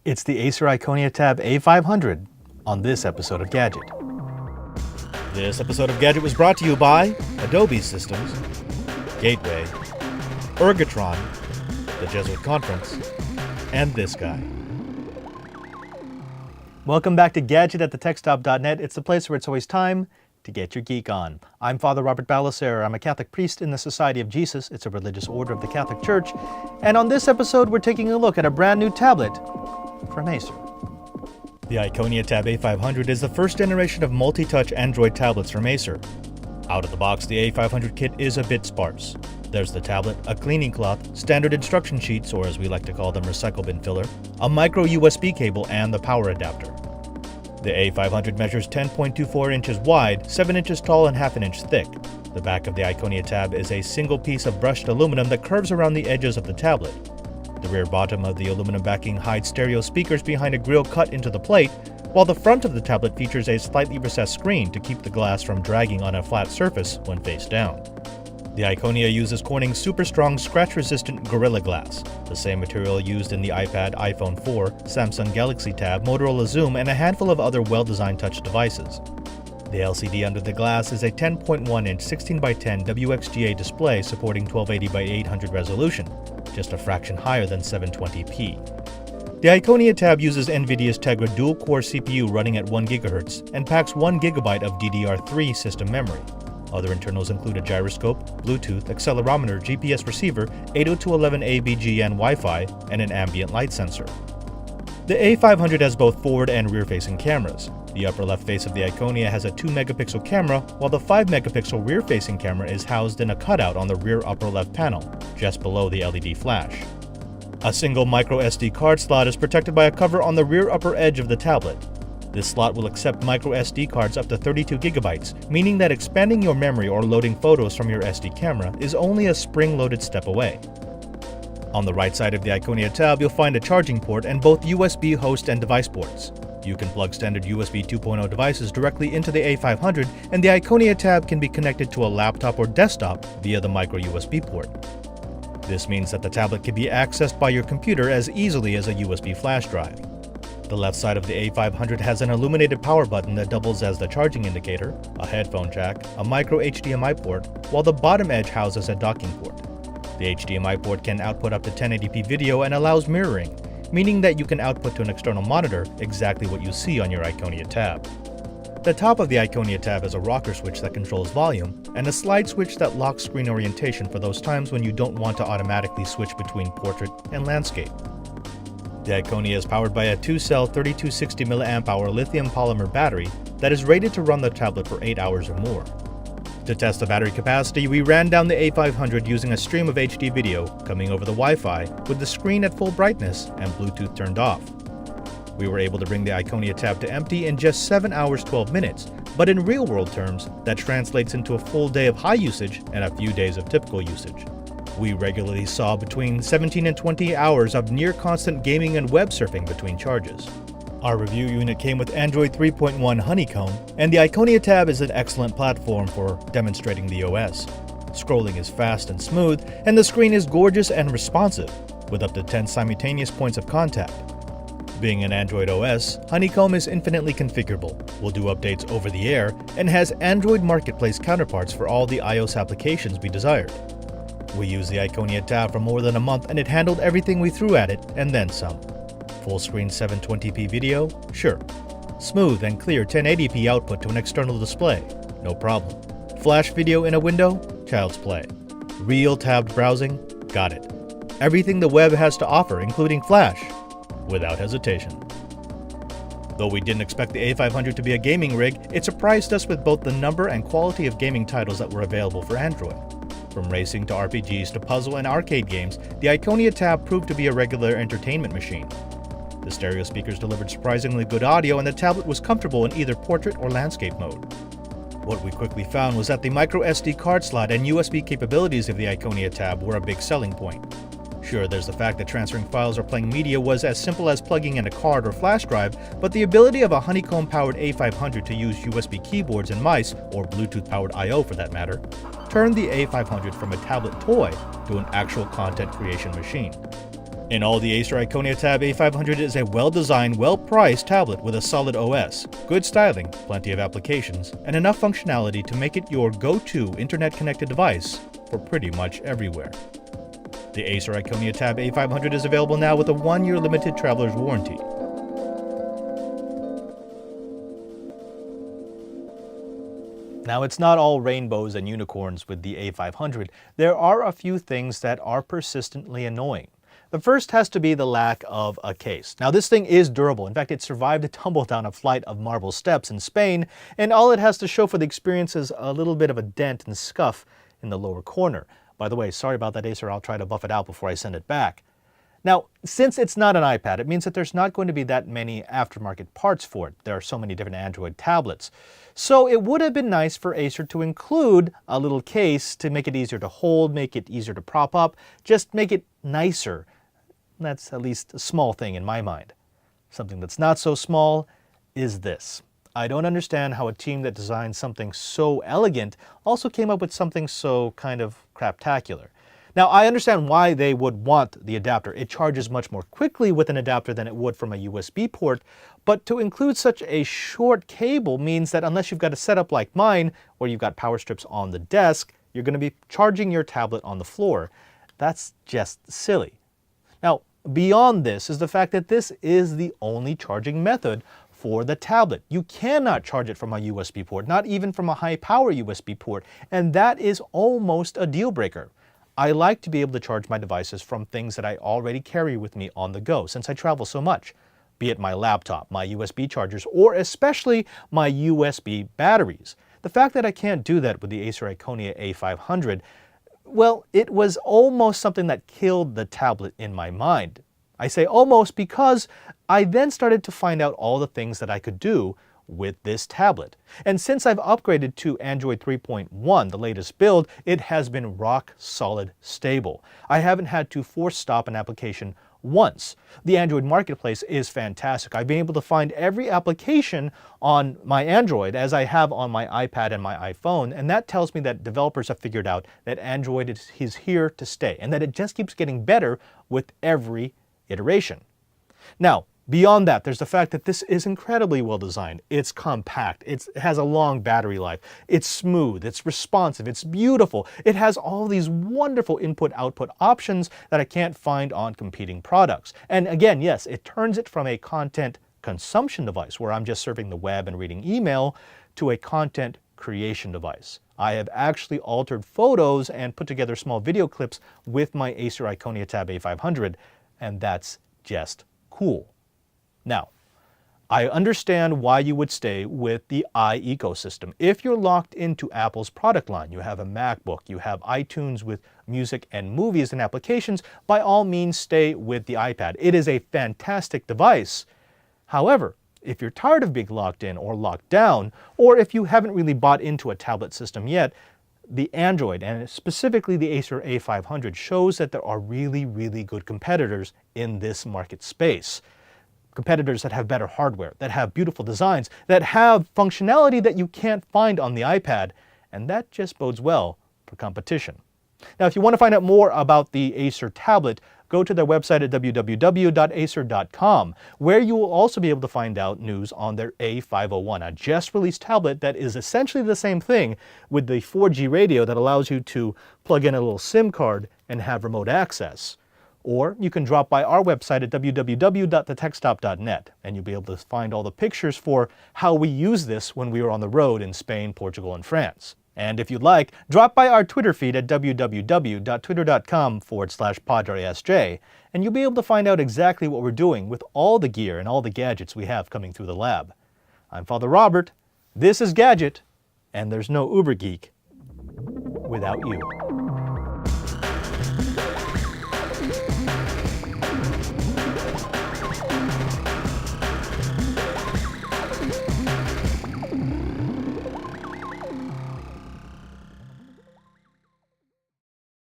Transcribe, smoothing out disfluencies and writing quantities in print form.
It's the Acer Iconia Tab A500 on this episode of Gadget. This episode of Gadget was brought to you by Adobe Systems, Gateway, Ergotron, the Jesuit Conference, and this guy. Welcome back to Gadget at thetechstop.net. It's the place where it's always time to get your geek on. I'm Father Robert Balacer. I'm a Catholic priest in the Society of Jesus. It's a religious order of the Catholic Church. And on this episode, we're taking a look at a brand new tablet from Acer. The Iconia Tab A500 is the first generation of multi-touch Android tablets from Acer. Out of the box, the A500 kit is a bit sparse. There's the tablet, a cleaning cloth, standard instruction sheets, or as we like to call them, recycle bin filler, a micro USB cable, and the power adapter. The A500 measures 10.24 inches wide, 7 inches tall, and half an inch thick. The back of the Iconia Tab is a single piece of brushed aluminum that curves around the edges of the tablet. The rear bottom of the aluminum backing hides stereo speakers behind a grill cut into the plate, while the front of the tablet features a slightly recessed screen to keep the glass from dragging on a flat surface when face down. The Iconia uses Corning's super strong scratch-resistant Gorilla Glass, the same material used in the iPad, iPhone 4, Samsung Galaxy Tab, Motorola Zoom, and a handful of other well-designed touch devices. The LCD under the glass is a 10.1-inch 16x10 WXGA display supporting 1280x800 resolution, just a fraction higher than 720p. The Iconia Tab uses NVIDIA's Tegra dual-core CPU running at 1 GHz and packs 1 GB of DDR3 system memory. Other internals include a gyroscope, Bluetooth, accelerometer, GPS receiver, 802.11a BGN Wi-Fi, and an ambient light sensor. The A500 has both forward and rear-facing cameras. The upper left face of the Iconia has a 2-megapixel camera, while the 5-megapixel rear-facing camera is housed in a cutout on the rear upper left panel, just below the LED flash. A single micro SD card slot is protected by a cover on the rear upper edge of the tablet. This slot will accept micro SD cards up to 32 GB, meaning that expanding your memory or loading photos from your SD camera is only a spring-loaded step away. On the right side of the Iconia Tab, you'll find a charging port and both USB host and device ports. You can plug standard USB 2.0 devices directly into the A500, and the Iconia Tab can be connected to a laptop or desktop via the micro USB port. This means that the tablet can be accessed by your computer as easily as a USB flash drive. The left side of the A500 has an illuminated power button that doubles as the charging indicator, a headphone jack, a micro HDMI port, while the bottom edge houses a docking port. The HDMI port can output up to 1080p video and allows mirroring, meaning that you can output to an external monitor exactly what you see on your Iconia Tab. The top of the Iconia Tab has a rocker switch that controls volume, and a slide switch that locks screen orientation for those times when you don't want to automatically switch between portrait and landscape. The Iconia is powered by a 2-cell 3260 mAh lithium polymer battery that is rated to run the tablet for 8 hours or more. To test the battery capacity, we ran down the A500 using a stream of HD video coming over the Wi-Fi with the screen at full brightness and Bluetooth turned off. We were able to bring the Iconia Tab to empty in just 7 hours 12 minutes, but in real-world terms, that translates into a full day of high usage and a few days of typical usage. We regularly saw between 17 and 20 hours of near-constant gaming and web surfing between charges. Our review unit came with Android 3.1 Honeycomb, and the Iconia Tab is an excellent platform for demonstrating the OS. Scrolling is fast and smooth, and the screen is gorgeous and responsive, with up to 10 simultaneous points of contact. Being an Android OS, Honeycomb is infinitely configurable, will do updates over the air, and has Android Marketplace counterparts for all the iOS applications we desired. We used the Iconia Tab for more than a month and it handled everything we threw at it and then some. Full screen 720p video? Sure. Smooth and clear 1080p output to an external display? No problem. Flash video in a window? Child's play. Real tabbed browsing? Got it. Everything the web has to offer, including Flash? Without hesitation. Though we didn't expect the A500 to be a gaming rig, it surprised us with both the number and quality of gaming titles that were available for Android. From racing to RPGs to puzzle and arcade games, the Iconia Tab proved to be a regular entertainment machine. The stereo speakers delivered surprisingly good audio and the tablet was comfortable in either portrait or landscape mode. What we quickly found was that the micro SD card slot and USB capabilities of the Iconia Tab were a big selling point. Sure, there's the fact that transferring files or playing media was as simple as plugging in a card or flash drive, but the ability of a Honeycomb-powered A500 to use USB keyboards and mice, or Bluetooth-powered I/O for that matter, turned the A500 from a tablet toy to an actual content creation machine. In all, the Acer Iconia Tab A500 is a well-designed, well-priced tablet with a solid OS, good styling, plenty of applications, and enough functionality to make it your go-to internet-connected device for pretty much everywhere. The Acer Iconia Tab A500 is available now with a 1-year limited traveler's warranty. Now, it's not all rainbows and unicorns with the A500. There are a few things that are persistently annoying. The first has to be the lack of a case. Now, this thing is durable. In fact, it survived a tumble down a flight of marble steps in Spain, and all it has to show for the experience is a little bit of a dent and scuff in the lower corner. By the way, sorry about that, Acer. I'll try to buff it out before I send it back. Now, since it's not an iPad, it means that there's not going to be that many aftermarket parts for it. There are so many different Android tablets. So it would have been nice for Acer to include a little case to make it easier to hold, make it easier to prop up, just make it nicer. That's at least a small thing in my mind. Something that's not so small is this. I don't understand how a team that designed something so elegant also came up with something so kind of craptacular. Now, I understand why they would want the adapter. It charges much more quickly with an adapter than it would from a USB port, but to include such a short cable means that unless you've got a setup like mine, where you've got power strips on the desk, you're going to be charging your tablet on the floor. That's just silly. Now, beyond this is the fact that this is the only charging method for the tablet. You cannot charge it from a USB port, not even from a high-power USB port, and that is almost a deal breaker. I like to be able to charge my devices from things that I already carry with me on the go since I travel so much, be it my laptop, my USB chargers, or especially my USB batteries. The fact that I can't do that with the Acer Iconia A500, well, it was almost something that killed the tablet in my mind. I say almost because I then started to find out all the things that I could do with this tablet. And since I've upgraded to Android 3.1, the latest build, it has been rock solid stable. I haven't had to force stop an application once. The Android marketplace is fantastic. I've been able to find every application on my Android as I have on my iPad and my iPhone, and that tells me that developers have figured out that Android is here to stay and that it just keeps getting better with every iteration. Now, beyond that, there's the fact that this is incredibly well designed. It's compact, it has a long battery life, it's smooth, it's responsive, it's beautiful. It has all these wonderful input-output options that I can't find on competing products. And again, yes, it turns it from a content consumption device, where I'm just surfing the web and reading email, to a content creation device. I have actually altered photos and put together small video clips with my Acer Iconia Tab A500, and that's just cool. Now, I understand why you would stay with the ecosystem. If you're locked into Apple's product line, you have a MacBook, you have iTunes with music and movies and applications, by all means stay with the iPad. It is a fantastic device. However, if you're tired of being locked in or locked down, or if you haven't really bought into a tablet system yet, the Android, and specifically the Acer A500, shows that there are really, really good competitors in this market space. Competitors that have better hardware, that have beautiful designs, that have functionality that you can't find on the iPad, and that just bodes well for competition. Now, if you want to find out more about the Acer tablet, go to their website at www.acer.com, where you will also be able to find out news on their A501, a just-released tablet that is essentially the same thing with the 4G radio that allows you to plug in a little SIM card and have remote access. Or you can drop by our website at www.thetechstop.net, and you'll be able to find all the pictures for how we use this when we were on the road in Spain, Portugal, and France. And if you'd like, drop by our Twitter feed at www.twitter.com/PadreSJ, and you'll be able to find out exactly what we're doing with all the gear and all the gadgets we have coming through the lab. I'm Father Robert, this is Gadget, and there's no Uber Geek without you.